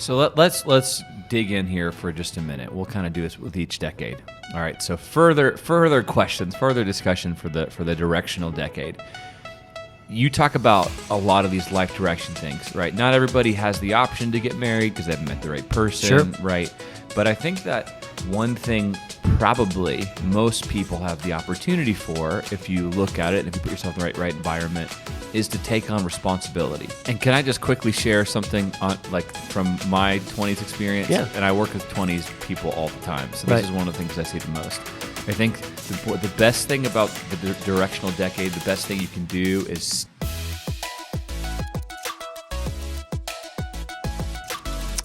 So let's dig in here for just a minute. We'll kind of do this with each decade. All right. So further questions, further discussion for the directional decade. You talk about a lot of these life direction things, right? Not everybody has the option to get married because they haven't met the right person, Sure. right? But I think that one thing probably most people have the opportunity for, if you look at it and if you put yourself in the right environment, is to take on responsibility. And can I just quickly share something on, like, from my 20s experience? Yeah. And I work with 20s people all the time, so this Right. is one of the things I see the most. I think the best thing about the directional decade, the best thing you can do is...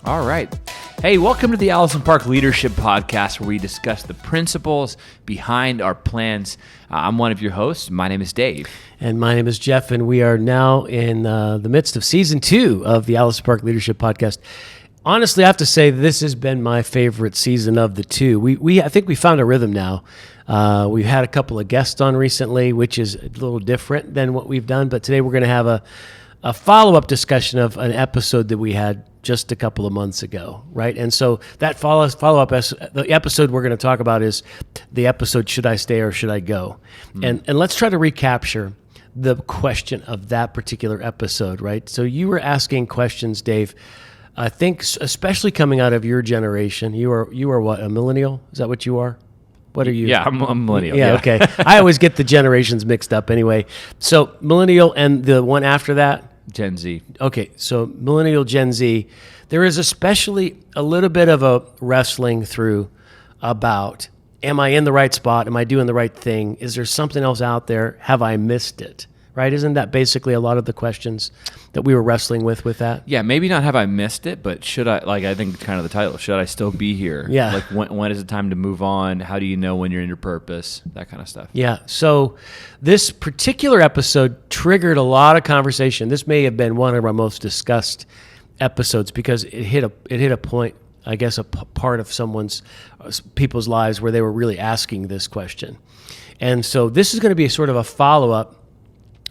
All right. Hey, welcome to the Allison Park Leadership Podcast, where we discuss the principles behind our plans. I'm one of your hosts. My name is Dave. And my name is Jeff, and we are now in the midst of Season 2 of the Allison Park Leadership Podcast. Honestly, I have to say this has been my favorite season of the two. I think we found a rhythm now. We've had a couple of guests on recently, which is a little different than what we've done, but today we're going to have a follow-up discussion of an episode that we had just a couple of months ago, right? And so that follow-up, the episode we're going to talk about is the episode, Should I Stay or Should I Go? And let's try to recapture the question of that particular episode, right? So you were asking questions, Dave, I think especially coming out of your generation. You are what, a millennial? Is that what you are? What are you? Yeah, I'm a millennial. Yeah, okay. I always get the generations mixed up anyway. So millennial and the one after that? Gen Z. Okay, so millennial, Gen Z, there is especially a little bit of a wrestling through about, am I in the right spot? Am I doing the right thing? Is there something else out there? Have I missed it? Right? Isn't that basically a lot of the questions that we were wrestling with that? Yeah, maybe not have I missed it, but should I, like, I think kind of the title, should I still be here? Yeah. Like, when is it time to move on? How do you know when you're in your purpose? That kind of stuff. Yeah. So this particular episode triggered a lot of conversation. This may have been one of our most discussed episodes because it hit a point, I guess, a part of people's lives where they were really asking this question. And so this is going to be a sort of a follow-up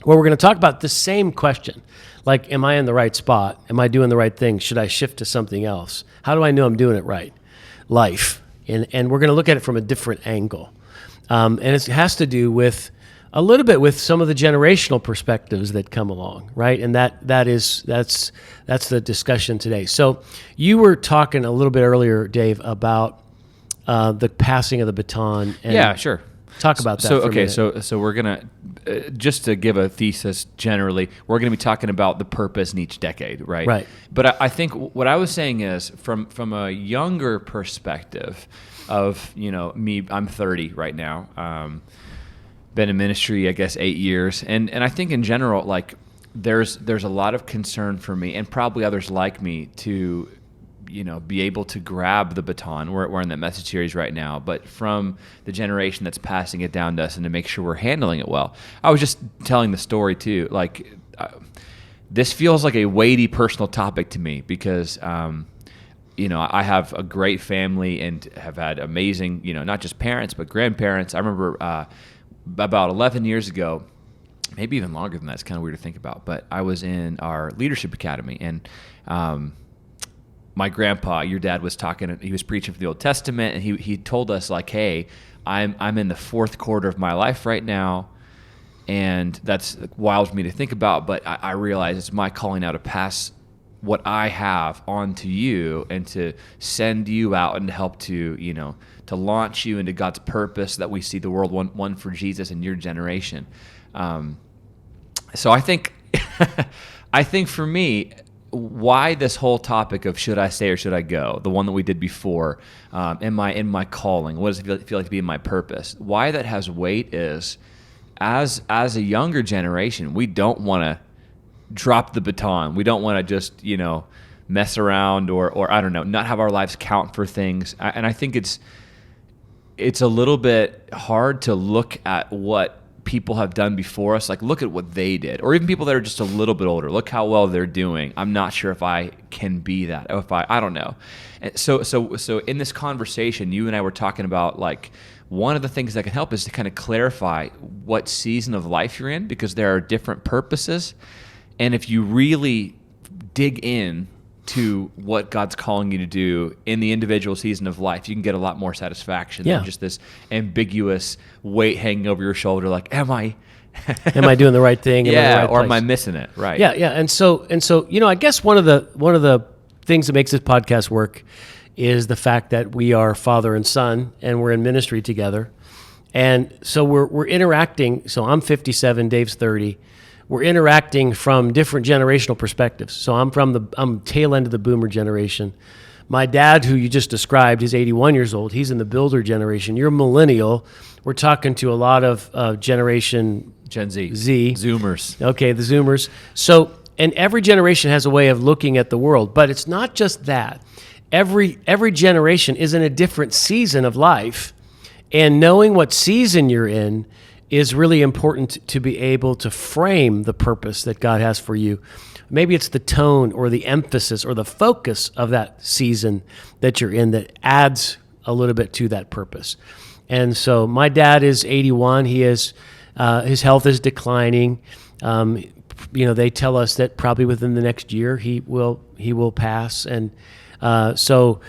where we're going to talk about the same question. Like, am I in the right spot? Am I doing the right thing? Should I shift to something else? How do I know I'm doing it right? Life. And we're going to look at it from a different angle. And it has to do with a little bit with some of the generational perspectives that come along, right? And that's the discussion today. So you were talking a little bit earlier, Dave, about the passing of the baton. And Yeah, sure. Talk about that. So for a okay, minute. so we're gonna just to give a thesis generally, we're gonna be talking about the purpose in each decade, right? Right. But I think what I was saying is from a younger perspective of, me, I'm 30 right now. Been in ministry, I guess, 8 years, and I think in general, like there's a lot of concern for me, and probably others like me, to be able to grab the baton. We're in that message series right now, but from the generation that's passing it down to us, and to make sure we're handling it well. I was just telling the story too, like this feels like a weighty personal topic to me because, I have a great family and have had amazing, not just parents, but grandparents. I remember about 11 years ago, maybe even longer than that, it's kind of weird to think about, but I was in our leadership academy, and my grandpa, your dad, was talking. He was preaching from the Old Testament, and he told us, like, "Hey, I'm in the fourth quarter of my life right now, and that's wild for me to think about. But I realize it's my calling now to pass what I have on to you, and to send you out and to help to to launch you into God's purpose, that we see the world one for Jesus in your generation." So I think for me, why this whole topic of should I stay or should I go, the one that we did before, am I in my calling? What does it feel like to be in my purpose? Why that has weight is, as a younger generation, we don't want to drop the baton. We don't want to just mess around or I don't know, not have our lives count for things. And I think it's a little bit hard to look at what people have done before us, like look at what they did, or even people that are just a little bit older. Look how well they're doing. I'm not sure if I can be that. If I don't know. And so in this conversation, you and I were talking about, like, one of the things that can help is to kind of clarify what season of life you're in, because there are different purposes. And if you really dig in to what God's calling you to do in the individual season of life, you can get a lot more satisfaction than just this ambiguous weight hanging over your shoulder. Like, am I doing the right thing? Or am I missing it? Right. Yeah. And so, I guess one of the things that makes this podcast work is the fact that we are father and son, and we're in ministry together. And so we're interacting. So I'm 57, Dave's 30. We're interacting from different generational perspectives. So I'm tail end of the boomer generation. My dad, who you just described, is 81 years old. He's in the builder generation. You're millennial. We're talking to a lot of generation Gen Z. Zoomers. Okay, the Zoomers. So, and every generation has a way of looking at the world, but it's not just that. Every generation is in a different season of life, and knowing what season you're in is really important to be able to frame the purpose that God has for you. Maybe it's the tone or the emphasis or the focus of that season that you're in that adds a little bit to that purpose. And so my dad is 81. He is his health is declining. They tell us that probably within the next year he will pass. And so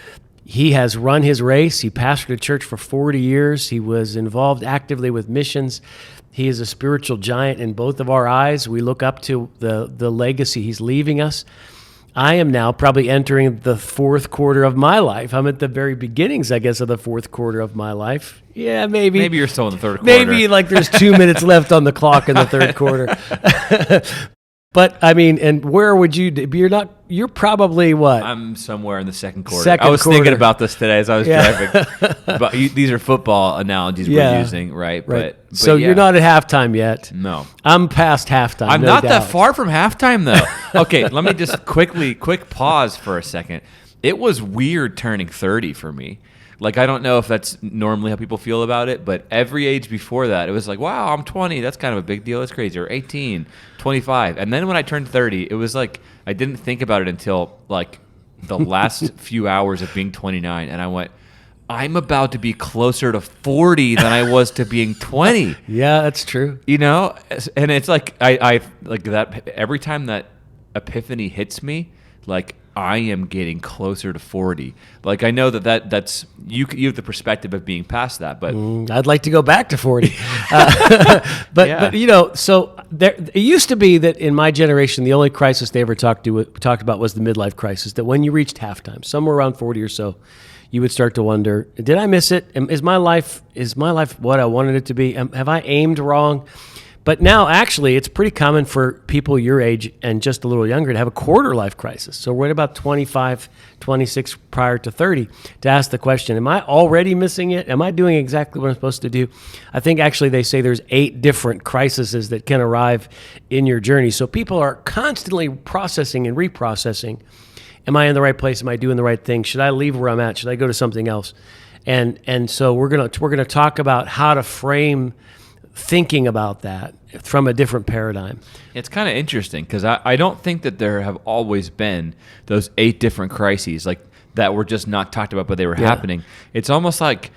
he has run his race. He pastored a church for 40 years. He was involved actively with missions. He is a spiritual giant in both of our eyes. We look up to the legacy he's leaving us. I am now probably entering the fourth quarter of my life. I'm at the very beginnings, I guess, of the fourth quarter of my life. Yeah, maybe. Maybe you're still in the third quarter. Maybe like there's 2 minutes left on the clock in the third quarter. But I mean, and where would you be? You're probably what? I'm somewhere in the second quarter. I was thinking about this today as I was driving. But these are football analogies we're using, right? But so you're not at halftime yet. No. I'm past halftime. I'm not that far from halftime though. Okay, let me just quick pause for a second. It was weird turning 30 for me. Like, I don't know if that's normally how people feel about it, but every age before that, it was like, wow, I'm 20. That's kind of a big deal. That's crazy. Or 18, 25. And then when I turned 30, it was like, I didn't think about it until like the last few hours of being 29. And I went, I'm about to be closer to 40 than I was to being 20. Yeah, that's true. You know? And it's like, I like that every time that epiphany hits me, like, I am getting closer to 40. Like, I know that's you have the perspective of being past that, but I'd like to go back to 40. But so there, it used to be that in my generation, the only crisis they ever talked about was the midlife crisis. That when you reached halftime, somewhere around 40 or so, you would start to wonder, did I miss it? Is my life what I wanted it to be? Have I aimed wrong? But now, actually, it's pretty common for people your age and just a little younger to have a quarter life crisis. So we're at about 25, 26 prior to 30 to ask the question, am I already missing it? Am I doing exactly what I'm supposed to do? I think actually they say there's 8 different crises that can arrive in your journey. So people are constantly processing and reprocessing. Am I in the right place? Am I doing the right thing? Should I leave where I'm at? Should I go to something else? And so we're gonna talk about how to frame thinking about that from a different paradigm. It's kind of interesting because I don't think that there have always been those 8 different crises like that were just not talked about, but they were happening. It's almost like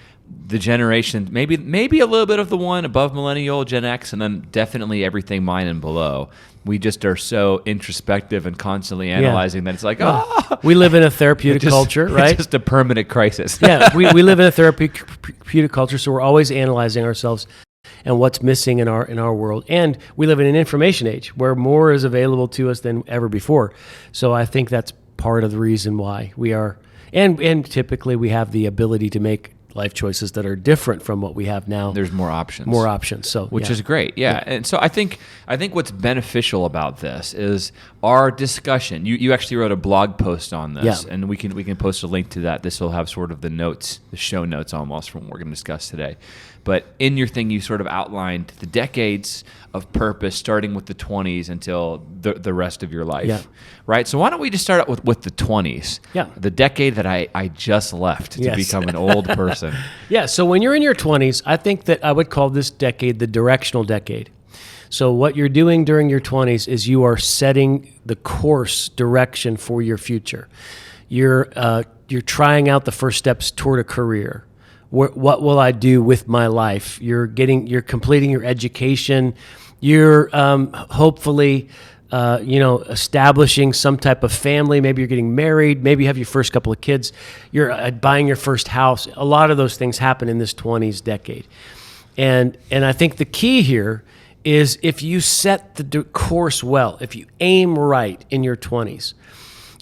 the generation, maybe a little bit of the one above millennial, Gen X, and then definitely everything mine and below. We just are so introspective and constantly analyzing that it's like, we live in a therapeutic culture, right? It's just a permanent crisis. we live in a therapeutic culture, so we're always analyzing ourselves and what's missing in our world. And we live in an information age where more is available to us than ever before. So I think that's part of the reason why we are, and typically we have the ability to make life choices that are different from what we have now. There's more options. So which is great. Yeah. And so I think what's beneficial about this is our discussion. You actually wrote a blog post on this, and we can post a link to that. This will have sort of the show notes almost from what we're going to discuss today. But in your thing, you sort of outlined the decades of purpose, starting with the 20s until the rest of your life, right? So why don't we just start out with the 20s, the decade that I just left to become an old person. So when you're in your 20s, I think that I would call this decade the directional decade. So what you're doing during your 20s is you are setting the course direction for your future. You're trying out the first steps toward a career. What will I do with my life? You're completing your education. You're hopefully establishing some type of family. Maybe you're getting married. Maybe you have your first couple of kids. You're buying your first house. A lot of those things happen in this 20s decade. And I think the key here is if you set the course well, if you aim right in your 20s,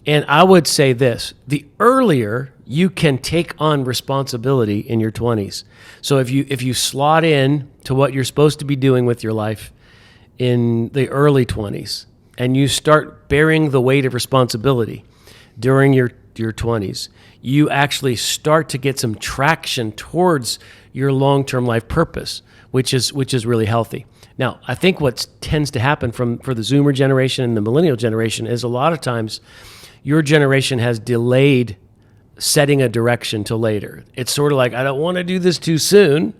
and I would say this, the earlier you can take on responsibility in your 20s. So if you slot in to what you're supposed to be doing with your life in the early 20s, and you start bearing the weight of responsibility during your 20s, you actually start to get some traction towards your long-term life purpose, which is really healthy. Now, I think what tends to happen for the Zoomer generation and the millennial generation is a lot of times your generation has delayed setting a direction till later. It's sort of like, I don't want to do this too soon,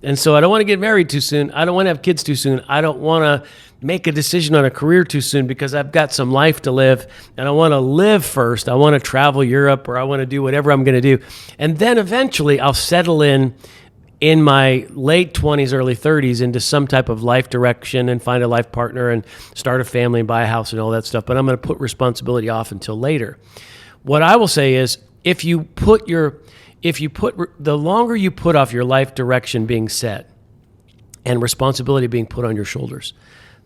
and so I don't want to get married too soon. I don't want to have kids too soon. I don't want to make a decision on a career too soon because I've got some life to live, and I want to live first. I want to travel Europe, or I want to do whatever I'm going to do. And then eventually I'll settle in my late 20s, early 30s into some type of life direction and find a life partner and start a family and buy a house and all that stuff. But I'm going to put responsibility off until later. What I will say is the longer you put off your life direction being set and responsibility being put on your shoulders,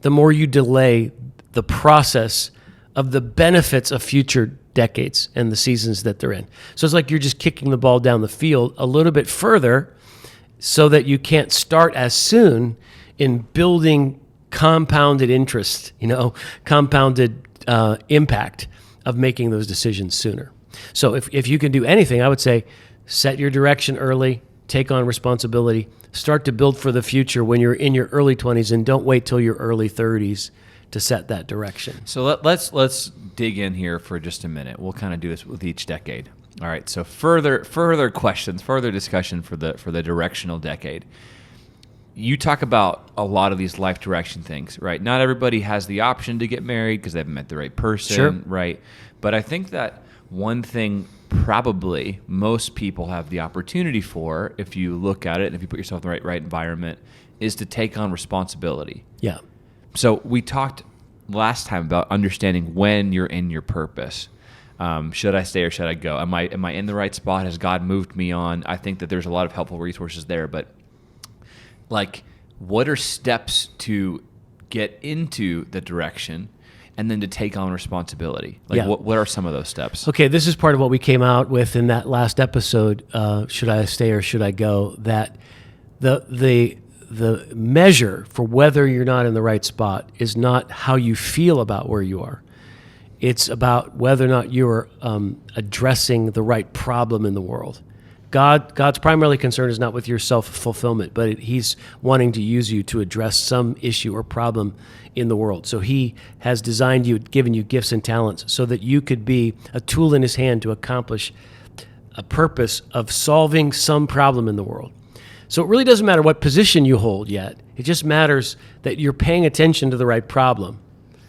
the more you delay the process of the benefits of future decades and the seasons that they're in. So it's like you're just kicking the ball down the field a little bit further so that you can't start as soon in building compounded interest, compounded impact of making those decisions sooner. So if you can do anything, I would say set your direction early, take on responsibility, start to build for the future when you're in your early 20s, and don't wait till your early 30s to set that direction. So let's dig in here for just a minute. We'll kind of do this with each decade. All right. So further questions, further discussion for the directional decade. You talk about a lot of these life direction things, right? Not everybody has the option to get married because they haven't met the right person, sure, right? But I think that one thing probably most people have the opportunity for, if you look at it and if you put yourself in the right environment, is to take on responsibility. Yeah. So we talked last time about understanding when you're in your purpose. Should I stay or should I go? Am I in the right spot? Has God moved me on? I think that there's a lot of helpful resources there, but what are steps to get into the direction and then to take on responsibility? What are some of those steps? Okay, this is part of what we came out with in that last episode, should I stay or should I go, that the measure for whether you're not in the right spot is not how you feel about where you are. It's about whether or not you're addressing the right problem in the world. God's primarily concern is not with your self-fulfillment, but he's wanting to use you to address some issue or problem in the world. So he has designed you, given you gifts and talents so that you could be a tool in his hand to accomplish a purpose of solving some problem in the world. So it really doesn't matter what position you hold yet. It just matters that you're paying attention to the right problem.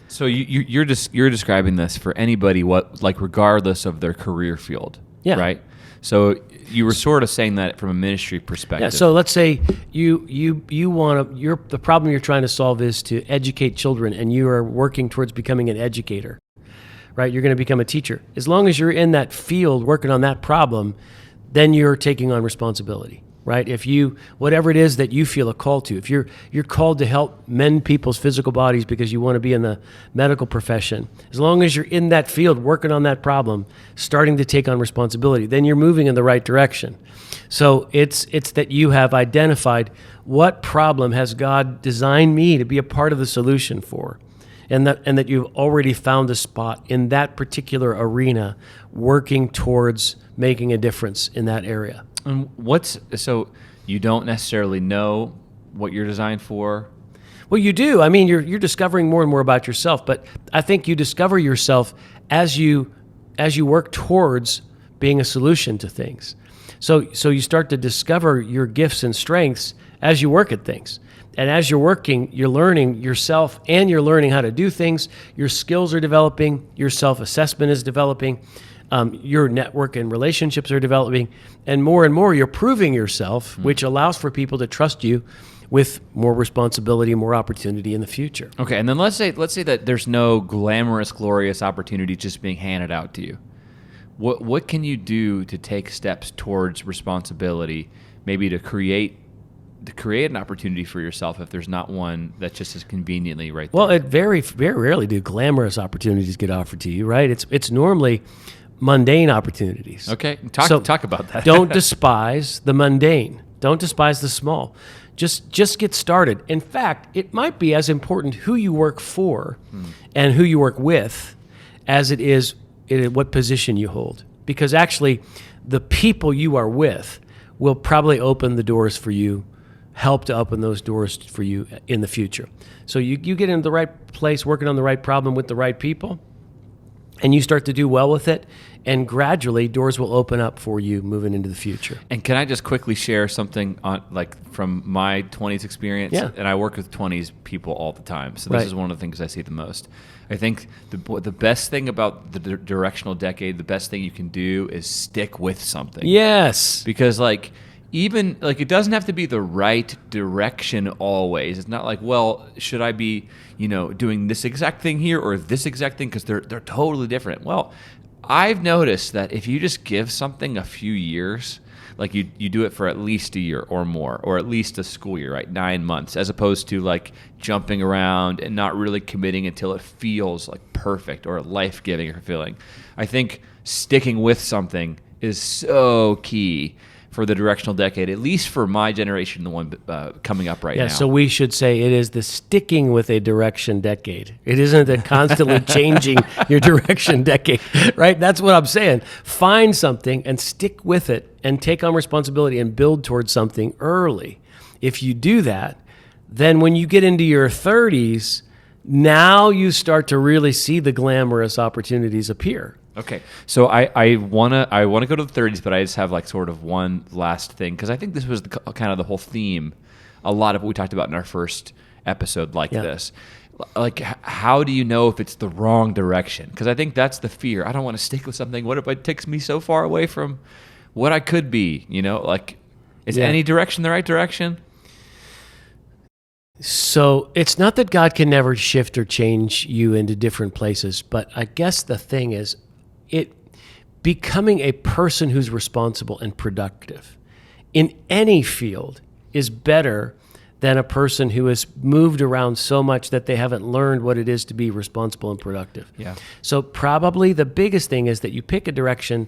So you're describing this for anybody, regardless of their career field, yeah, right? So you were sort of saying that from a ministry perspective. Yeah. So let's say the problem you're trying to solve is to educate children, and you are working towards becoming an educator, right? You're going to become a teacher. As long as you're in that field working on that problem, then you're taking on responsibility, right? Whatever it is that you feel a call to, if you're called to help mend people's physical bodies because you want to be in the medical profession, as long as you're in that field working on that problem, starting to take on responsibility, then you're moving in the right direction. So it's that you have identified what problem has God designed me to be a part of the solution for, and that you've already found a spot in that particular arena working towards making a difference in that area. And so you don't necessarily know what you're designed for? Well, you do. I mean, you're discovering more and more about yourself, but I think you discover yourself as you work towards being a solution to things. So you start to discover your gifts and strengths as you work at things. And as you're working, you're learning yourself and you're learning how to do things. Your skills are developing, your self-assessment is developing. Your network and relationships are developing, and more you're proving yourself, which allows for people to trust you with more responsibility, more opportunity in the future. Okay, and then let's say that there's no glamorous, glorious opportunity just being handed out to you. What can you do to take steps towards responsibility, maybe to create an opportunity for yourself if there's not one that just is conveniently right there? Well, it very rarely do glamorous opportunities get offered to you, right? It's normally mundane opportunities. Okay, talk about that. Don't despise the mundane. Don't despise the small. Just get started. In fact, it might be as important who you work for and who you work with as it is what position you hold. Because actually, the people you are with will probably open the doors for you, help to open those doors for you in the future. So you get into the right place, working on the right problem with the right people, and you start to do well with it, and gradually doors will open up for you moving into the future. And can I just quickly share something from my 20s experience? Yeah. And I work with 20s people all the time, so this is one of the things I see the most. I think the best thing about the directional decade, the best thing you can do is stick with something. Yes. Because even it doesn't have to be the right direction always. It's not like, well, should I be, doing this exact thing here or this exact thing, because they're totally different. Well, I've noticed that if you just give something a few years, like you do it for at least a year or more, or at least a school year, right? 9 months, as opposed to jumping around and not really committing until it feels perfect or life-giving or fulfilling. I think sticking with something is so key for the directional decade, at least for my generation, the one coming up right now. Yeah, so we should say it is the sticking with a direction decade. It isn't the constantly changing your direction decade, right? That's what I'm saying. Find something and stick with it and take on responsibility and build towards something early. If you do that, then when you get into your 30s, now you start to really see the glamorous opportunities appear. Okay, so I wanna go to the 30s, but I just have sort of one last thing, because I think this was kind of the whole theme, a lot of what we talked about in our first episode this. How do you know if it's the wrong direction? Because I think that's the fear. I don't want to stick with something. What if it takes me so far away from what I could be? Is any direction the right direction? So it's not that God can never shift or change you into different places, but I guess the thing is, becoming a person who's responsible and productive in any field is better than a person who has moved around so much that they haven't learned what it is to be responsible and productive. Yeah. So probably the biggest thing is that you pick a direction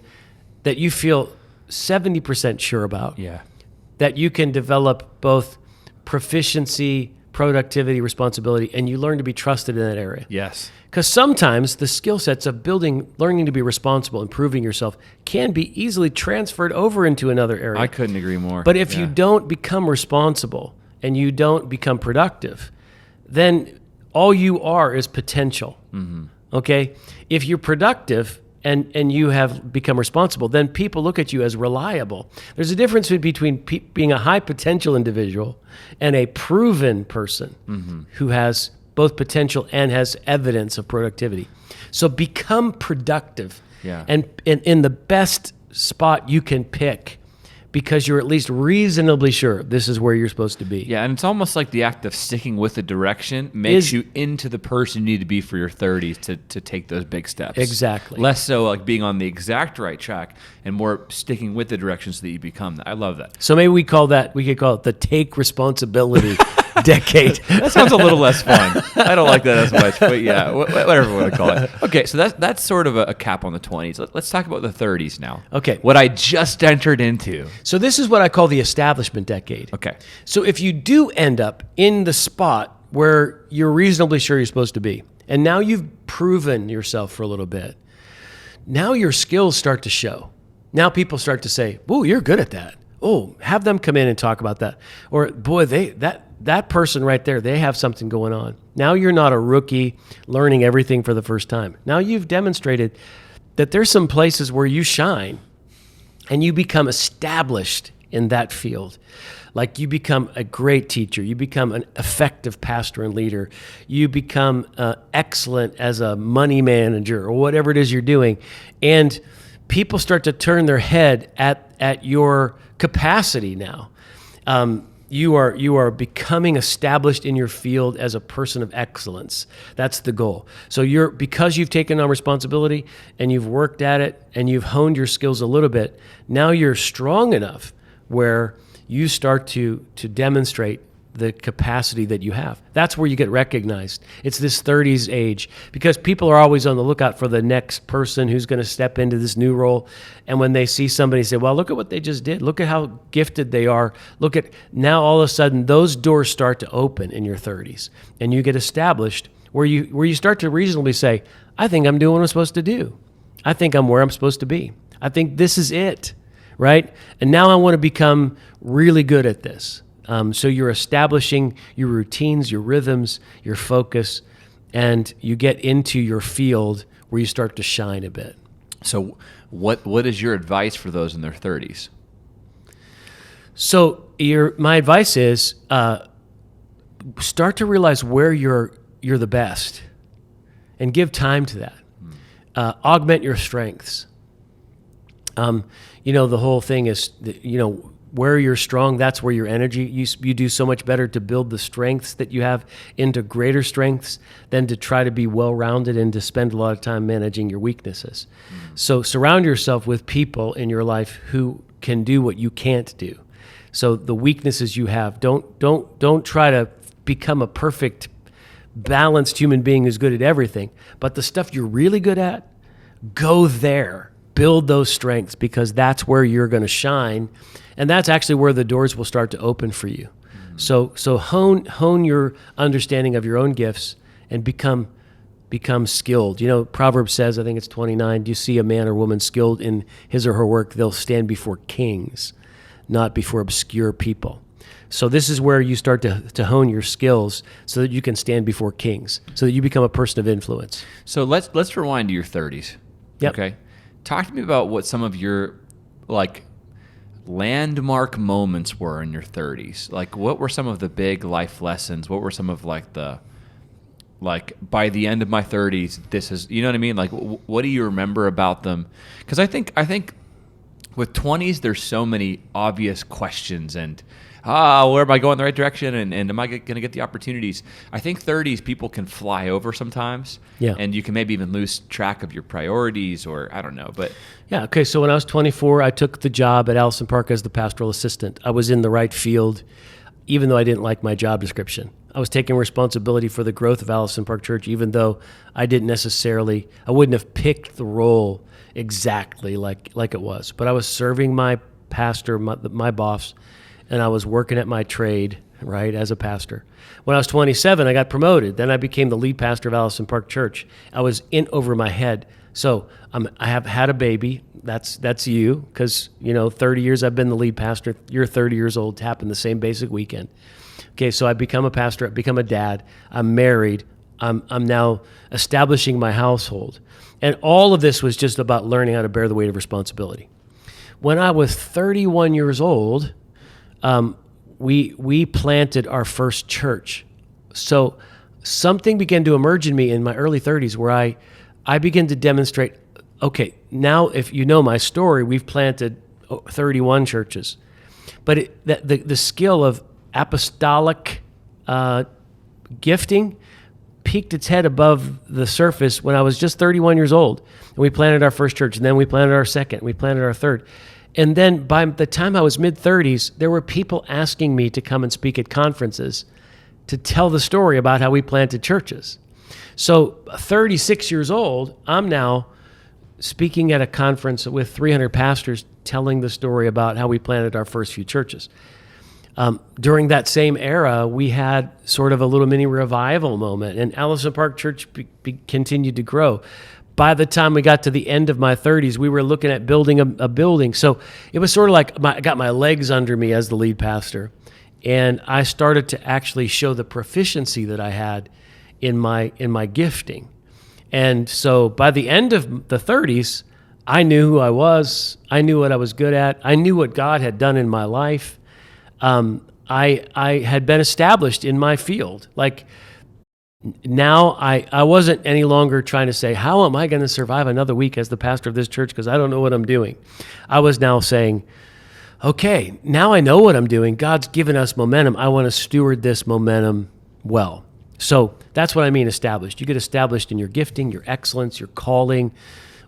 that you feel 70% sure about. Yeah. That you can develop both proficiency, productivity, responsibility, and you learn to be trusted in that area. Yes. Because sometimes the skill sets of learning to be responsible, improving yourself, can be easily transferred over into another area. I couldn't agree more. But if you don't become responsible and you don't become productive, then all you are is potential. Mm-hmm. Okay? If you're productive and you have become responsible, then people look at you as reliable. There's a difference between being a high potential individual and a proven person who has both potential and has evidence of productivity. So become productive and in the best spot you can pick, because you're at least reasonably sure this is where you're supposed to be. Yeah, and it's almost like the act of sticking with the direction makes you into the person you need to be for your 30s to take those big steps. Exactly. Less so being on the exact right track, and more sticking with the direction so that you become that. I love that. So maybe we could call it the take responsibility decade. That sounds a little less fun. I don't like that as much, but yeah, whatever we want to call it. Okay, so that's sort of a cap on the 20s. Let's talk about the 30s now. Okay. What I just entered into. So this is what I call the establishment decade. Okay. So if you do end up in the spot where you're reasonably sure you're supposed to be, and now you've proven yourself for a little bit, now your skills start to show. Now people start to say, "Oh, you're good at that." Oh, have them come in and talk about that. Or, boy, that person right there, they have something going on. Now you're not a rookie learning everything for the first time. Now you've demonstrated that there's some places where you shine and you become established in that field. Like you become a great teacher. You become an effective pastor and leader. You become excellent as a money manager or whatever it is you're doing. And people start to turn their head at your capacity now. you are becoming established in your field as a person of excellence. That's the goal. So because you've taken on responsibility and you've worked at it and you've honed your skills a little bit, now you're strong enough where you start to demonstrate the capacity that you have. That's where you get recognized. It's this 30s age, because people are always on the lookout for the next person who's going to step into this new role. And when they see somebody say, well, look at what they just did. Look at how gifted they are. Look at now all of a sudden those doors start to open in your 30s and you get established where you start to reasonably say, I think I'm doing what I'm supposed to do. I think I'm where I'm supposed to be. I think this is it, right? And now I want to become really good at this. So you're establishing your routines, your rhythms, your focus, and you get into your field where you start to shine a bit. So what is your advice for those in their 30s? So my advice is start to realize where you're the best and give time to that. Augment your strengths. The whole thing is, where you're strong, that's where your energy, you do so much better to build the strengths that you have into greater strengths than to try to be well-rounded and to spend a lot of time managing your weaknesses. So surround yourself with people in your life who can do what you can't do. So the weaknesses you have, don't try to become a perfect, balanced human being who's good at everything, but the stuff you're really good at, go there. Build those strengths, because that's where you're going to shine. And that's actually where the doors will start to open for you. So hone your understanding of your own gifts and become skilled. Proverbs says, I think it's 29, do you see a man or woman skilled in his or her work? They'll stand before kings, not before obscure people. So this is where you start to hone your skills so that you can stand before kings, so that you become a person of influence. So let's rewind to your 30s. Yep. Okay. Talk to me about what some of your landmark moments were in your 30s. What were some of the big life lessons? What were some of by the end of my 30s, this is, you know what I mean? What do you remember about them? Because I think with 20s, there's so many obvious questions and, where am I going in the right direction? And am I going to get the opportunities? I think 30s, people can fly over sometimes. Yeah. And you can maybe even lose track of your priorities, or I don't know. But yeah, okay. So when I was 24, I took the job at Allison Park as the pastoral assistant. I was in the right field, even though I didn't like my job description. I was taking responsibility for the growth of Allison Park Church, even though I wouldn't have picked the role exactly like it was. But I was serving my pastor, my boss, and I was working at my trade, right, as a pastor. When I was 27, I got promoted. Then I became the lead pastor of Allison Park Church. I was in over my head. So I have had a baby. That's you, because 30 years I've been the lead pastor. You're 30 years old. It happened the same basic weekend. Okay, so I become a pastor. I become a dad. I'm married. I'm now establishing my household, and all of this was just about learning how to bear the weight of responsibility. When I was 31 years old, we planted our first church. So something began to emerge in me in my early 30s where I began to demonstrate, okay, now if you know my story, we've planted 31 churches. But the skill of apostolic gifting peeked its head above the surface when I was just 31 years old. And we planted our first church, and then we planted our second, we planted our third. And then by the time I was mid-30s, there were people asking me to come and speak at conferences to tell the story about how we planted churches. So 36 years old, I'm now speaking at a conference with 300 pastors telling the story about how we planted our first few churches. During that same era, we had sort of a little mini revival moment, and Allison Park Church continued to grow. By the time we got to the end of my 30s, we were looking at building a building. So it was sort of like I got my legs under me as the lead pastor, and I started to actually show the proficiency that I had in my gifting. And so by the end of the 30s, I knew who I was. I knew what I was good at. I knew what God had done in my life. I had been established in my field. Now I wasn't any longer trying to say, how am I going to survive another week as the pastor of this church? Because I don't know what I'm doing. I was now saying, okay, now I know what I'm doing. God's given us momentum. I want to steward this momentum well. So that's what I mean established. You get established in your gifting, your excellence, your calling.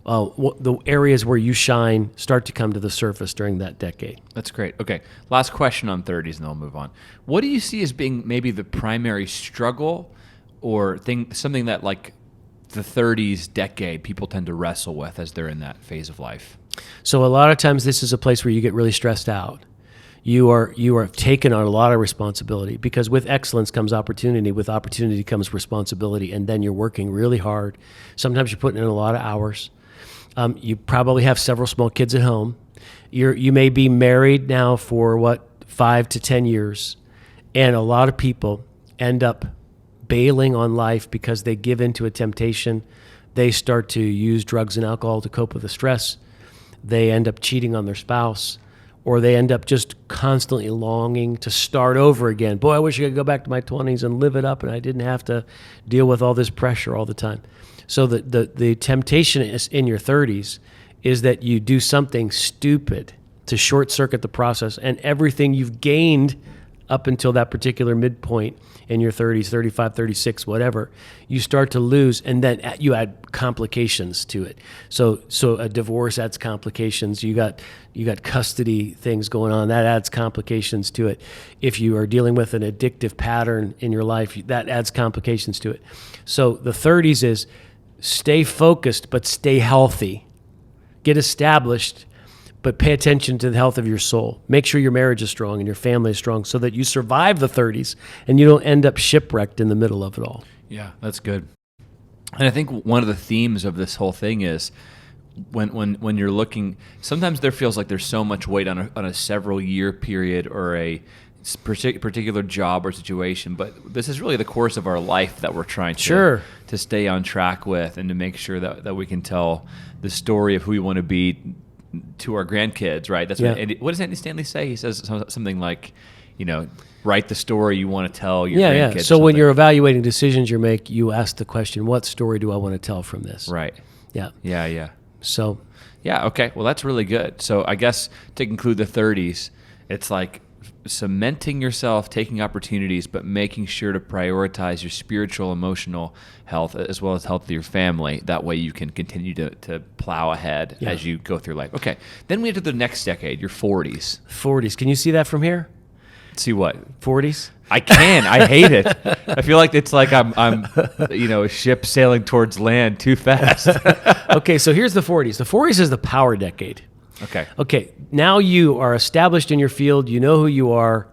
The areas where you shine start to come to the surface during that decade. That's great. Okay, last question on 30s, and then we'll move on. What do you see as being maybe the primary struggle or something that like the 30s decade people tend to wrestle with as they're in that phase of life? So a lot of times this is a place where you get really stressed out. You are taken on a lot of responsibility, because with excellence comes opportunity. With opportunity comes responsibility, and then you're working really hard. Sometimes you're putting in a lot of hours. You probably have several small kids at home. You may be married now for 5 to 10 years, and a lot of people end up bailing on life because they give into a temptation. They start to use drugs and alcohol to cope with the stress. They end up cheating on their spouse, or they end up just constantly longing to start over again. Boy, I wish I could go back to my 20s and live it up, and I didn't have to deal with all this pressure all the time. So the temptation is in your 30s is that you do something stupid to short circuit the process, and everything you've gained up until that particular midpoint in your 30s, 35, 36, whatever, you start to lose, and then you add complications to it. So a divorce adds complications. You got custody things going on, that adds complications to it. If you are dealing with an addictive pattern in your life, that adds complications to it. So the 30s is stay focused, but stay healthy. Get established, but pay attention to the health of your soul. Make sure your marriage is strong and your family is strong so that you survive the 30s and you don't end up shipwrecked in the middle of it all. Yeah, that's good. And I think one of the themes of this whole thing is when you're looking, sometimes there feels like there's so much weight on a several year period or a particular job or situation, but this is really the course of our life that we're trying to stay on track with, and to make sure that we can tell the story of who we want to be to our grandkids, right? That's what does Andy Stanley say? He says something like, write the story you want to tell your grandkids. Yeah. So when you're evaluating decisions you make, you ask the question, what story do I want to tell from this? Right. Yeah. Yeah. So. Yeah, okay. Well, that's really good. So I guess to conclude the 30s, it's like cementing yourself, taking opportunities, but making sure to prioritize your spiritual, emotional health as well as health of your family. That way you can continue to plow ahead as you go through life. Okay. Then we enter the next decade, your 40s. 40s. Can you see that from here? See what? 40s? I can. I hate it. I feel like it's like I'm a ship sailing towards land too fast. Okay, so here's the 40s. The 40s is the power decade. Okay, now you are established in your field. You know who you are.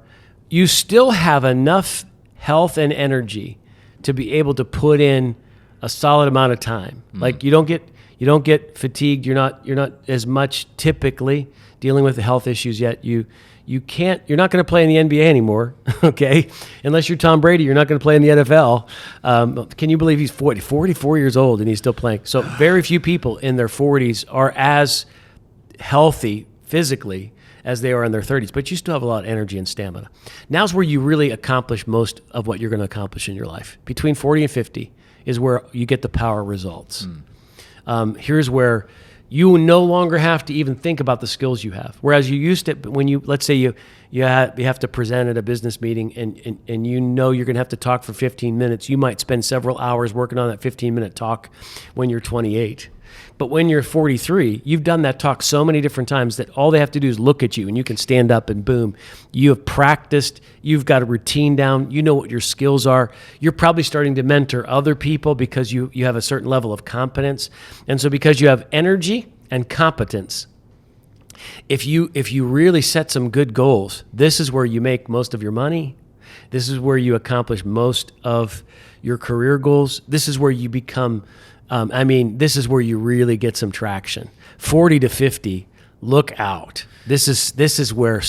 You still have enough health and energy to be able to put in a solid amount of time. Like you don't get fatigued. You're not as much typically dealing with the health issues yet. You're not going to play in the NBA anymore, okay? Unless you're Tom Brady, you're not going to play in the NFL. Can you believe he's 44 years old and he's still playing? So very few people in their 40s are as healthy physically as they are in their 30s, but you still have a lot of energy and stamina. Now's where you really accomplish most of what you're going to accomplish in your life. Between 40 and 50 is where you get the power results. Here's where you no longer have to even think about the skills you have. Whereas you used to, when let's say you have to present at a business meeting and you're going to have to talk for 15 minutes, you might spend several hours working on that 15-minute talk when you're 28. But when you're 43, you've done that talk so many different times that all they have to do is look at you and you can stand up and boom. You have practiced. You've got a routine down. You know what your skills are. You're probably starting to mentor other people because you have a certain level of competence. And so because you have energy and competence, if you really set some good goals, this is where you make most of your money. This is where you accomplish most of your career goals. This is where you become... this is where you really get some traction. 40 to 50, look out. This is where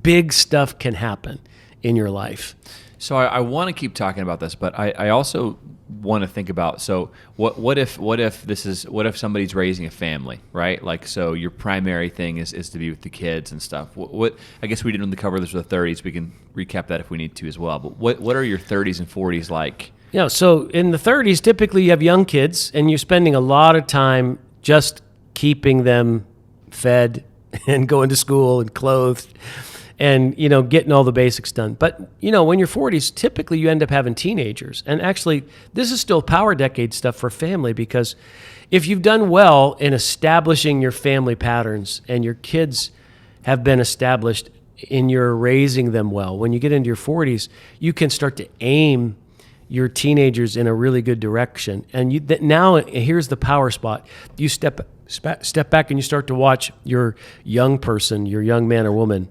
big stuff can happen in your life. So I want to keep talking about this, but I also want to think about, so what if somebody's raising a family, right? Like, so your primary thing is to be with the kids and stuff. What I guess we didn't really cover this with the 30s. We can recap that if we need to as well. But what are your 30s and 40s like? So in the 30s, typically you have young kids and you're spending a lot of time just keeping them fed and going to school and clothed and, getting all the basics done. But, when you're 40s, typically you end up having teenagers. And actually, this is still power decade stuff for family, because if you've done well in establishing your family patterns and your kids have been established in your raising them well, when you get into your 40s, you can start to aim your teenagers in a really good direction. And now here's the power spot. You step back and you start to watch your young person, your young man or woman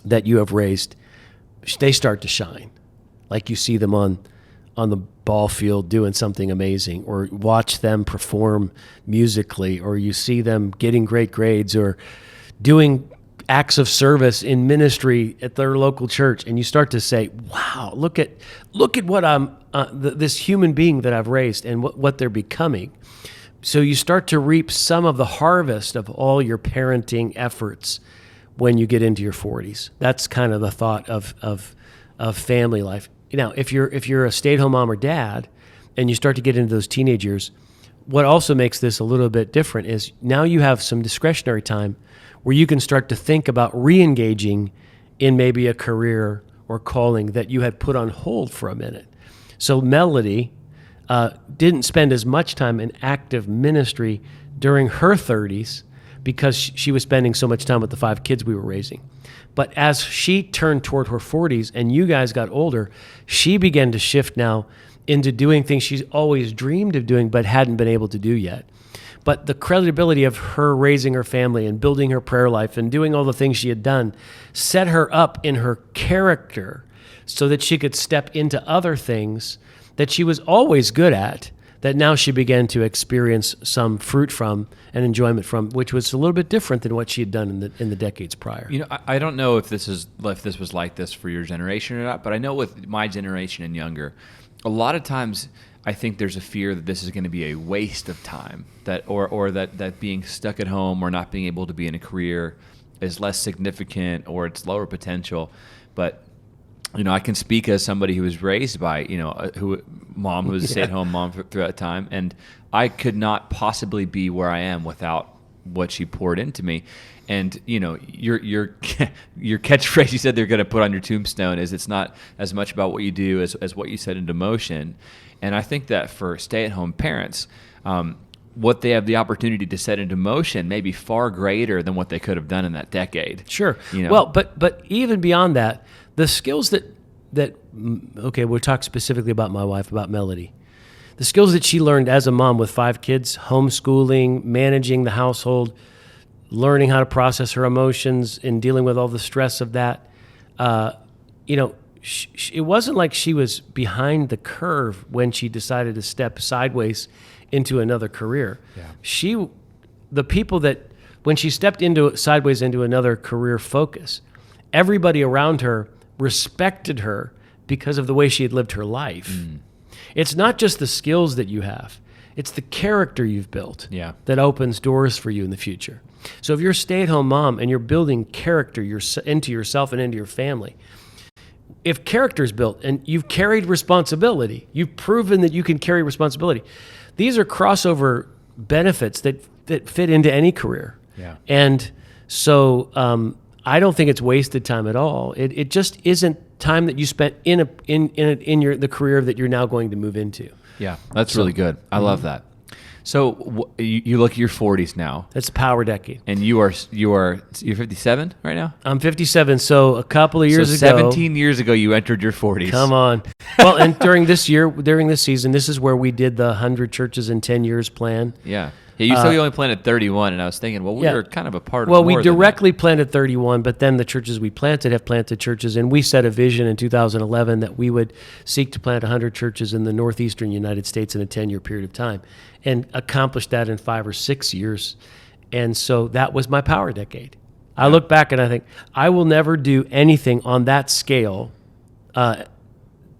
that you have raised, they start to shine. Like you see them on the ball field doing something amazing, or watch them perform musically, or you see them getting great grades, or doing acts of service in ministry at their local church, and you start to say, wow, look at what I'm this human being that I've raised and what they're becoming. So you start to reap some of the harvest of all your parenting efforts when you get into your 40s. That's kind of the thought of family life. Now, if you're a stay-at-home mom or dad and you start to get into those teenage years, what also makes this a little bit different is now you have some discretionary time where you can start to think about re-engaging in maybe a career or calling that you had put on hold for a minute. So Melody didn't spend as much time in active ministry during her 30s because she was spending so much time with the 5 kids we were raising. But as she turned toward her 40s and you guys got older, she began to shift now into doing things she's always dreamed of doing but hadn't been able to do yet. But the credibility of her raising her family and building her prayer life and doing all the things she had done set her up in her character so that she could step into other things that she was always good at, that now she began to experience some fruit from and enjoyment from, which was a little bit different than what she had done in the decades prior. I don't know if this was like this for your generation or not, but I know with my generation and younger, a lot of times I think there's a fear that this is going to be a waste of time, that that being stuck at home or not being able to be in a career is less significant or it's lower potential. But I can speak as somebody who was raised by who was a stay-at-home mom throughout that time, and I could not possibly be where I am without what she poured into me. And your catchphrase you said they're going to put on your tombstone is it's not as much about what you do as what you set into motion. And I think that for stay-at-home parents, what they have the opportunity to set into motion may be far greater than what they could have done in that decade. Sure. Well, but even beyond that, the skills that we'll talk specifically about my wife, about Melody. The skills that she learned as a mom with 5 kids, homeschooling, managing the household, learning how to process her emotions and dealing with all the stress of that. It wasn't like she was behind the curve when she decided to step sideways into another career. Yeah. The people that, when she stepped sideways into another career focus, everybody around her respected her because of the way she had lived her life. Mm. It's not just the skills that you have. It's the character you've built that opens doors for you in the future. So if you're a stay-at-home mom and you're building character into yourself and into your family, if character is built and you've carried responsibility, you've proven that you can carry responsibility, these are crossover benefits that fit into any career. Yeah. And so I don't think it's wasted time at all. It just isn't time that you spent in the career that you're now going to move into. Yeah, that's really good. I love that. So you look at your 40s now. That's a power decade. And you're 57 right now? I'm 57. So a couple of years ago, 17 years ago, you entered your 40s. Come on. Well, and during this season, this is where we did the 100 churches in 10 years plan. Yeah. You said we only planted 31, and I was thinking, well, we were kind of a part of Well, more we directly planted 31, but then the churches we planted have planted churches, and we set a vision in 2011 that we would seek to plant 100 churches in the northeastern United States in a 10-year period of time, and accomplished that in 5 or 6 years. And so that was my power decade. I look back and I think, I will never do anything on that scale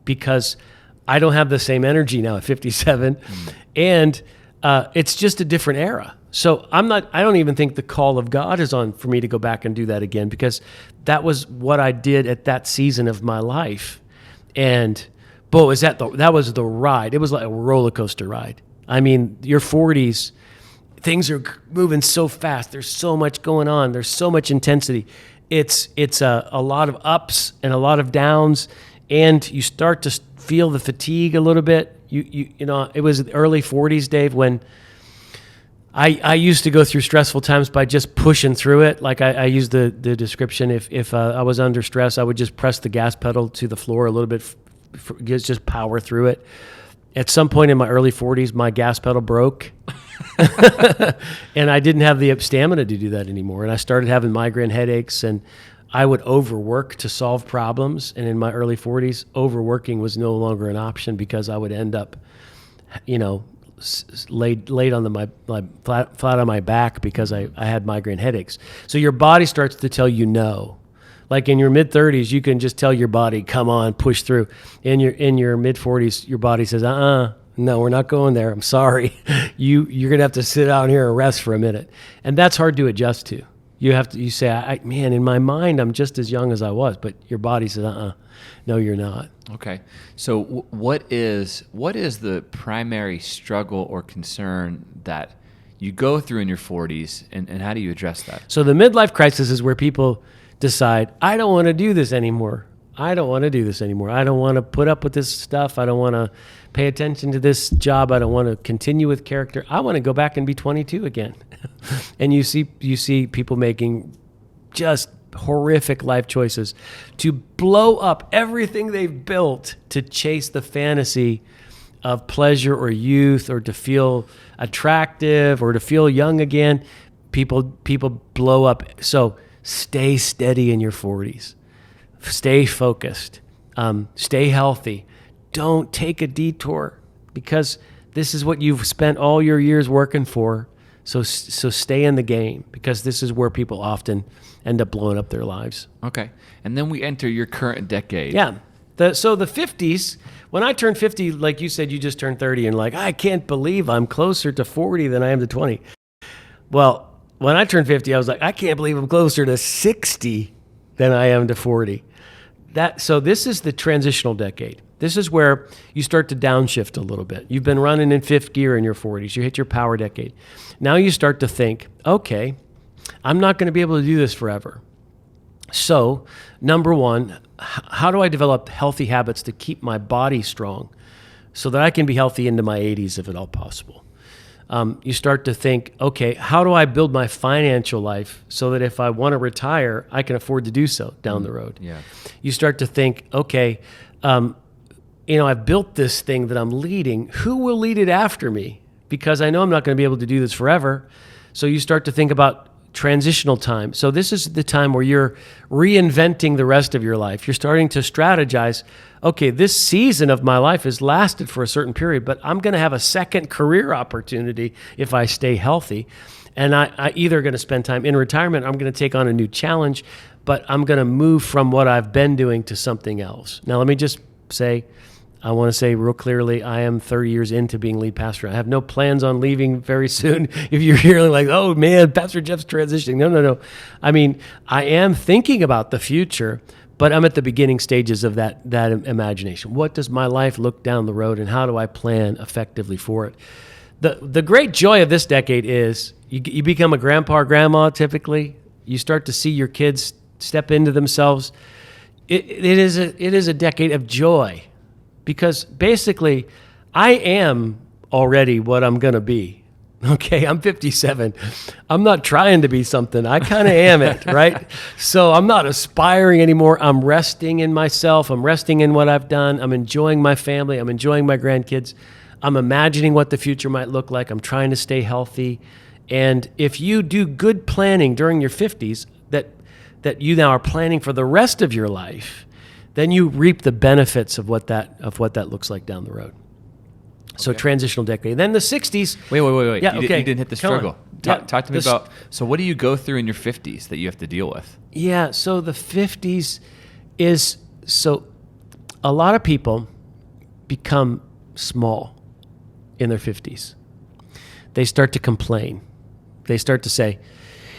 because I don't have the same energy now at 57, and it's just a different era. So I don't even think the call of God is on for me to go back and do that again, because that was what I did at that season of my life. And that was the ride. It was like a roller coaster ride. I mean, your 40s, things are moving so fast. There's so much going on. There's so much intensity. It's a lot of ups and a lot of downs, and you start to feel the fatigue a little bit. You know, it was the early 40s, Dave, when I used to go through stressful times by just pushing through it. Like I use the description, if I was under stress, I would just press the gas pedal to the floor a little bit, just power through it. At some point in my early 40s, my gas pedal broke, and I didn't have the stamina to do that anymore. And I started having migraine headaches, and I would overwork to solve problems. And in my early 40s, overworking was no longer an option because I would end up, you know, laid on my flat on my back because I had migraine headaches. So your body starts to tell you no. Like in your mid 30s, you can just tell your body, come on, push through. In your mid 40s, your body says, no, we're not going there. I'm sorry. You're gonna have to sit down here and rest for a minute. And that's hard to adjust to. You say, man, in my mind, I'm just as young as I was, but your body says, no, you're not. Okay. So what is the primary struggle or concern that you go through in your 40s, and how do you address that? So the midlife crisis is where people decide, I don't want to do this anymore. I don't want to put up with this stuff. I don't want to pay attention to this job. I don't want to continue with character. I want to go back and be 22 again. And you see people making just horrific life choices to blow up everything they've built to chase the fantasy of pleasure or youth, or to feel attractive, or to feel young again. People blow up. So stay steady in your 40s. Stay focused. Stay healthy. Don't take a detour, because this is what you've spent all your years working for. So stay in the game, because this is where people often end up blowing up their lives. Okay. And then we enter your current decade. Yeah. So the 50s, when I turned 50, like you said, you just turned 30, and like, I can't believe I'm closer to 40 than I am to 20. Well, when I turned 50, I was like, I can't believe I'm closer to 60 than I am to 40. So this is the transitional decade. This is where you start to downshift a little bit. You've been running in fifth gear in your 40s. You hit your power decade. Now you start to think, okay, I'm not going to be able to do this forever. So, number one, how do I develop healthy habits to keep my body strong so that I can be healthy into my 80s if at all possible? You start to think, okay, how do I build my financial life so that if I want to retire, I can afford to do so down the road? Yeah. You start to think, okay, I've built this thing that I'm leading. Who will lead it after me? Because I know I'm not going to be able to do this forever. So you start to think about transitional time. So this is the time where you're reinventing the rest of your life. You're starting to strategize, okay, this season of my life has lasted for a certain period, but I'm going to have a second career opportunity if I stay healthy. And I either going to spend time in retirement, I'm going to take on a new challenge, but I'm going to move from what I've been doing to something else. Now, let me just say, I want to say real clearly, I am 30 years into being lead pastor. I have no plans on leaving very soon. If you're hearing like, oh man, Pastor Jeff's transitioning. No. I mean, I am thinking about the future, but I'm at the beginning stages of that imagination. What does my life look down the road, and how do I plan effectively for it? The great joy of this decade is you become a grandpa or grandma typically. You start to see your kids step into themselves. It is a decade of joy. Because basically, I am already what I'm going to be. Okay, I'm 57. I'm not trying to be something. I kind of am it, right? So I'm not aspiring anymore. I'm resting in myself. I'm resting in what I've done. I'm enjoying my family. I'm enjoying my grandkids. I'm imagining what the future might look like. I'm trying to stay healthy. And if you do good planning during your 50s, that you now are planning for the rest of your life, then you reap the benefits of what that looks like down the road. So transitional decade. Then the 60s. Wait. Yeah, you didn't hit the struggle. Talk to me about, so what do you go through in your 50s that you have to deal with? Yeah, so the 50s is, so a lot of people become small in their 50s. They start to complain. They start to say,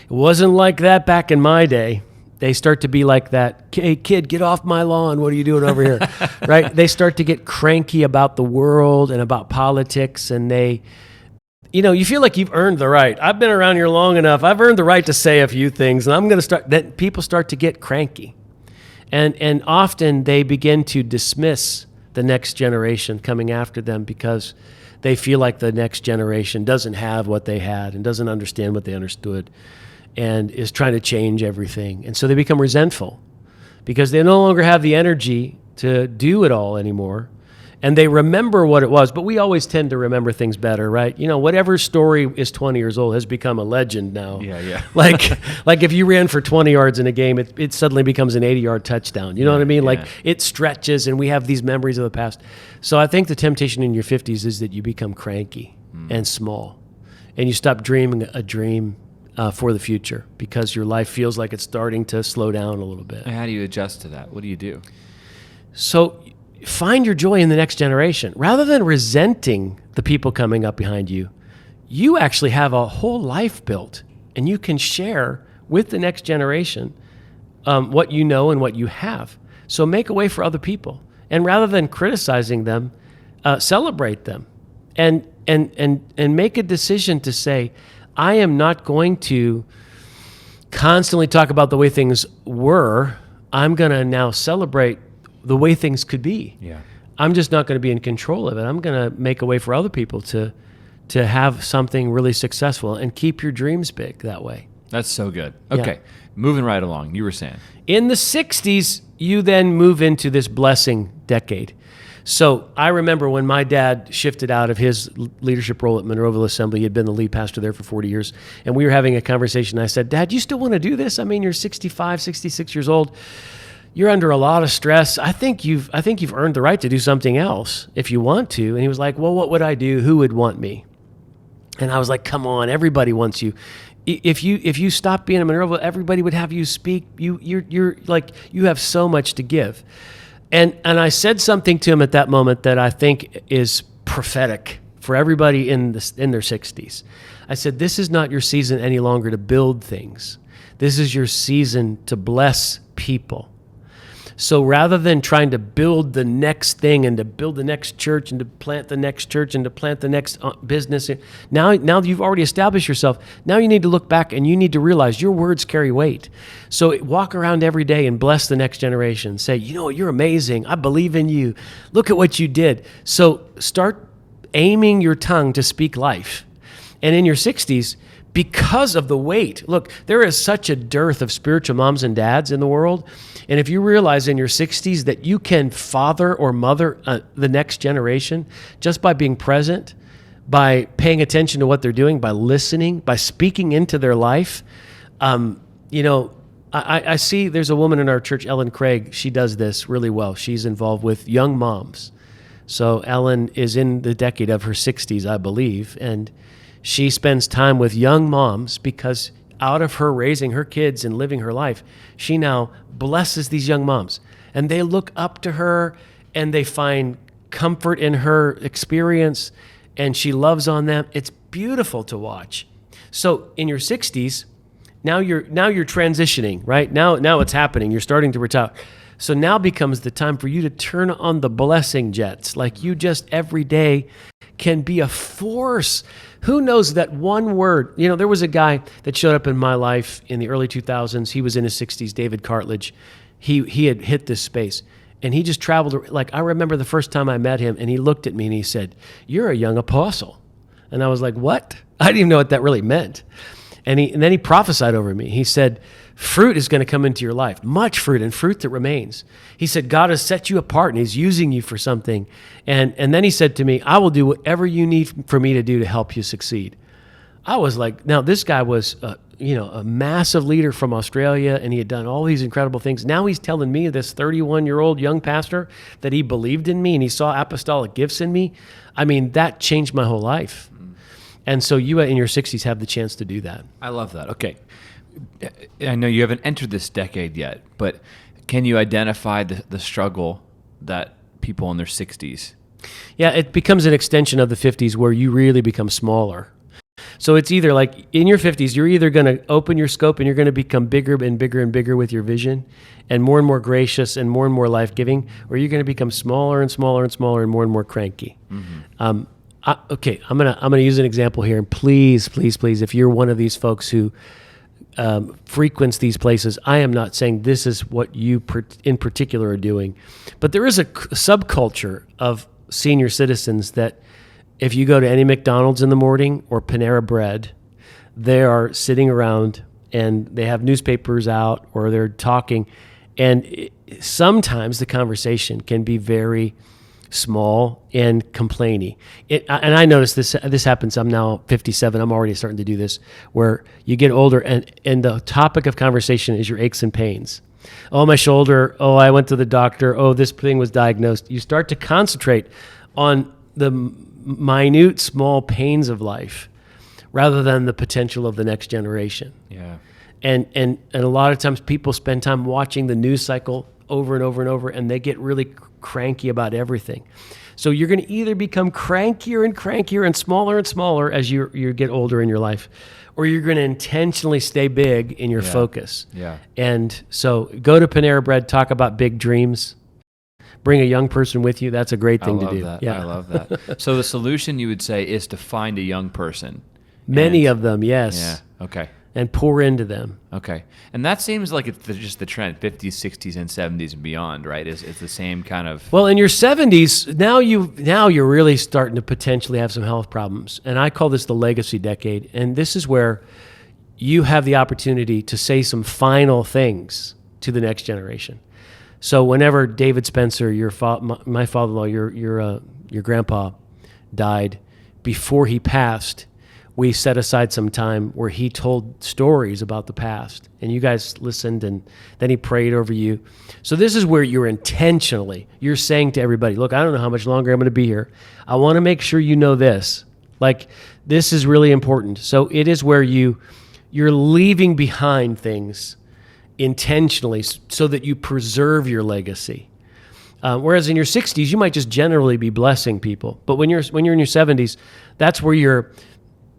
it wasn't like that back in my day. They start to be like that, hey, kid, get off my lawn. What are you doing over here? Right? They start to get cranky about the world and about politics, and you feel like you've earned the right. I've been around here long enough. I've earned the right to say a few things, and I'm going to start. Then people start to get cranky, and often they begin to dismiss the next generation coming after them because they feel like the next generation doesn't have what they had and doesn't understand what they understood, and is trying to change everything, and so they become resentful because they no longer have the energy to do it all anymore. And they remember what it was, but we always tend to remember things better, right? Whatever story is 20 years old has become a legend now. Yeah. like if you ran for 20 yards in a game, it suddenly becomes an 80-yard touchdown. You know what I mean? Like it stretches, and we have these memories of the past. So I think the temptation in your 50s is that you become cranky and small, and you stop dreaming a dream for the future because your life feels like it's starting to slow down a little bit. And how do you adjust to that? What do you do? So find your joy in the next generation. Rather than resenting the people coming up behind you, you actually have a whole life built, and you can share with the next generation what you know and what you have. So make a way for other people. And rather than criticizing them, celebrate them and make a decision to say, I am not going to constantly talk about the way things were. I'm going to now celebrate the way things could be. Yeah. I'm just not going to be in control of it. I'm going to make a way for other people to have something really successful, and keep your dreams big that way. That's so good. Okay. Moving right along. You were saying. In the 60s, you then move into this blessing decade. So I remember when my dad shifted out of his leadership role at Monroeville Assembly. He had been the lead pastor there for 40 years. And we were having a conversation. I said, Dad, you still want to do this? I mean, you're 65, 66 years old. You're under a lot of stress. I think you've earned the right to do something else if you want to. And he was like, well, what would I do? Who would want me? And I was like, come on, everybody wants you. If you stop being a Monroeville, everybody would have you speak. You're like, you have so much to give. And I said something to him at that moment that I think is prophetic for everybody in their 60s. I said, this is not your season any longer to build things. This is your season to bless people. So rather than trying to build the next thing and to build the next church and to plant the next church and to plant the next business, now that you've already established yourself, now you need to look back and you need to realize your words carry weight. So walk around every day and bless the next generation. Say, you're amazing. I believe in you. Look at what you did. So start aiming your tongue to speak life. And in your 60s, because of the weight, look, there is such a dearth of spiritual moms and dads in the world. And if you realize in your 60s that you can father or mother the next generation just by being present, by paying attention to what they're doing, by listening, by speaking into their life, I see there's a woman in our church, Ellen Craig. She does this really well. She's involved with young moms. So Ellen is in the decade of her 60s, I believe, and she spends time with young moms because out of her raising her kids and living her life, she now blesses these young moms. And they look up to her and they find comfort in her experience, and she loves on them. It's beautiful to watch. So in your 60s, now you're transitioning, right? Now it's happening. You're starting to retire. So now becomes the time for you to turn on the blessing jets. Like you just every day can be a force. Who knows that one word? There was a guy that showed up in my life in the early 2000s. He was in his 60s, David Cartledge. He had hit this space, and he just traveled. Like I remember the first time I met him, and he looked at me and he said, "You're a young apostle." And I was like, "What?" I didn't even know what that really meant. And then he prophesied over me. He said, fruit is going to come into your life, much fruit and fruit that remains. He said, God has set you apart and he's using you for something. And then he said to me, I will do whatever you need for me to do to help you succeed. I was like, now this guy was, a massive leader from Australia, and he had done all these incredible things. Now he's telling me, this 31-year-old young pastor, that he believed in me and he saw apostolic gifts in me. I mean, that changed my whole life. And so you in your 60s have the chance to do that. I love that. Okay. I know you haven't entered this decade yet, but can you identify the struggle that people in their 60s? Yeah, it becomes an extension of the 50s where you really become smaller. So it's either like in your 50s, you're either going to open your scope and you're going to become bigger and bigger and bigger with your vision and more gracious and more life-giving, or you're going to become smaller and smaller and smaller and more cranky. Mm-hmm. Okay, I'm gonna use an example here, and please, if you're one of these folks who frequents these places, I am not saying this is what you in particular are doing, but there is a subculture of senior citizens that if you go to any McDonald's in the morning or Panera Bread, they are sitting around and they have newspapers out or they're talking, and sometimes the conversation can be very small and complainy. And I notice this happens. I'm now 57. I'm already starting to do this, where you get older and the topic of conversation is your aches and pains. Oh, my shoulder. Oh, I went to the doctor. Oh, this thing was diagnosed. You start to concentrate on the minute, small pains of life rather than the potential of the next generation. Yeah. And a lot of times people spend time watching the news cycle over and over and over, and they get really cranky about everything. So you're going to either become crankier and crankier and smaller as you get older in your life, or you're going to intentionally stay big in your focus. Yeah. And so go to Panera Bread, talk about big dreams, bring a young person with you. That's a great thing to do. That. Yeah. I love that. So the solution, you would say, is to find a young person. Many of them, yes. Yeah. Okay. And pour into them. Okay. And that seems like it's just the trend, 50s, 60s, and 70s and beyond, right? It's the same kind of... Well, in your 70s, now you're really starting to potentially have some health problems. And I call this the legacy decade. And this is where you have the opportunity to say some final things to the next generation. So whenever David Spencer, my father-in-law, your grandpa died, before he passed, we set aside some time where he told stories about the past, and you guys listened, and then he prayed over you. So this is where you're saying to everybody, look, I don't know how much longer I'm going to be here. I want to make sure you know this. Like, this is really important. So it is where you're leaving behind things intentionally so that you preserve your legacy. Whereas in your 60s, you might just generally be blessing people. But when you're in your 70s, that's where you're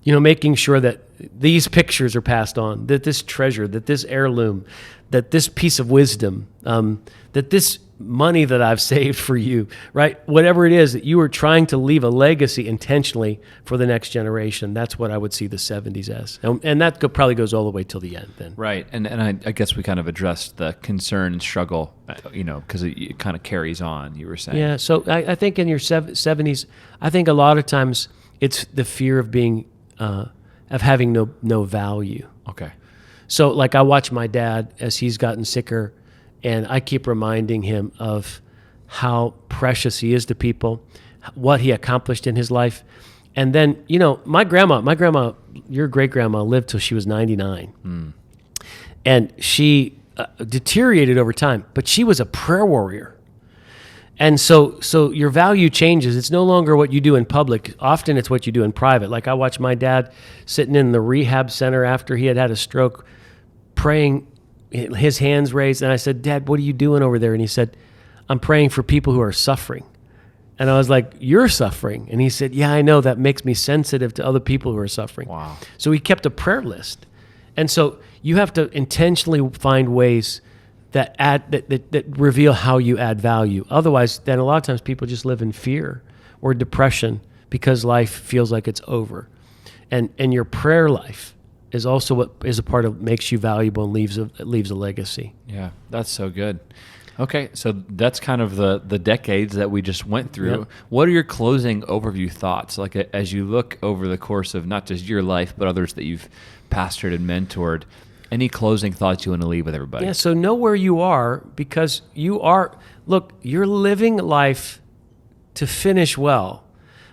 making sure that these pictures are passed on, that this treasure, that this heirloom, that this piece of wisdom, that this money that I've saved for you, right? Whatever it is, that you are trying to leave a legacy intentionally for the next generation. That's what I would see the 70s as. And that probably goes all the way till the end then. Right. And I guess we kind of addressed the concern and struggle, because it kind of carries on, you were saying. Yeah. So I think in your 70s, I think a lot of times it's the fear of being... of having no value. Okay. So like I watch my dad as he's gotten sicker, and I keep reminding him of how precious he is to people, what he accomplished in his life. And then, my grandma, your great-grandma lived till she was 99. And she deteriorated over time, but she was a prayer warrior. And so your value changes. It's no longer what you do in public. Often it's what you do in private. Like I watched my dad sitting in the rehab center after he had had a stroke, praying, his hands raised. And I said, Dad, what are you doing over there? And he said, I'm praying for people who are suffering. And I was like, you're suffering? And he said, yeah, I know. That makes me sensitive to other people who are suffering. Wow. So he kept a prayer list. And so you have to intentionally find ways that reveal how you add value. Otherwise, then a lot of times people just live in fear or depression because life feels like it's over. And your prayer life is also what is a part of makes you valuable and leaves a legacy. Yeah, that's so good. Okay, so that's kind of the decades that we just went through. Yep. What are your closing overview thoughts? Like as you look over the course of not just your life, but others that you've pastored and mentored, any closing thoughts you want to leave with everybody? Yeah, so know where you are, because you're living life to finish well.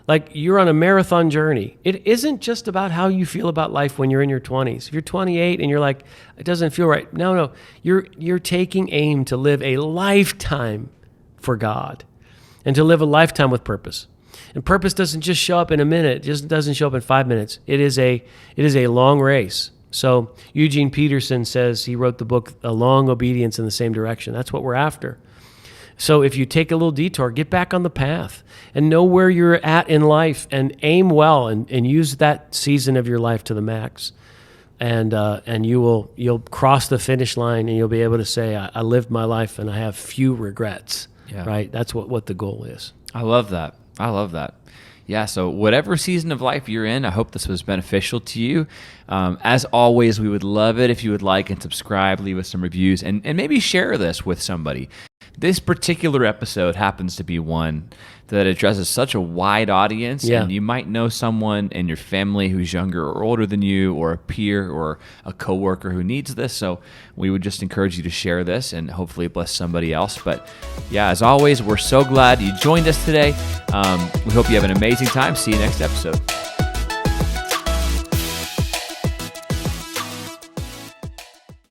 Like you're on a marathon journey. It isn't just about how you feel about life when you're in your 20s. If you're 28 and you're like, it doesn't feel right. No. You're taking aim to live a lifetime for God and to live a lifetime with purpose. And purpose doesn't just show up in a minute. It just doesn't show up in 5 minutes. It is a long race. So Eugene Peterson says, he wrote the book, A Long Obedience in the Same Direction. That's what we're after. So if you take a little detour, get back on the path and know where you're at in life and aim well and use that season of your life to the max. And you'll cross the finish line and you'll be able to say, I lived my life and I have few regrets. Yeah. Right? That's what the goal is. I love that. Yeah, so whatever season of life you're in, I hope this was beneficial to you. As always, we would love it if you would like and subscribe, leave us some reviews, and maybe share this with somebody. This particular episode happens to be one that addresses such a wide audience, and you might know someone in your family who's younger or older than you, or a peer or a coworker who needs this. So we would just encourage you to share this and hopefully bless somebody else. But yeah, as always, we're so glad you joined us today. We hope you have an amazing time. See you next episode.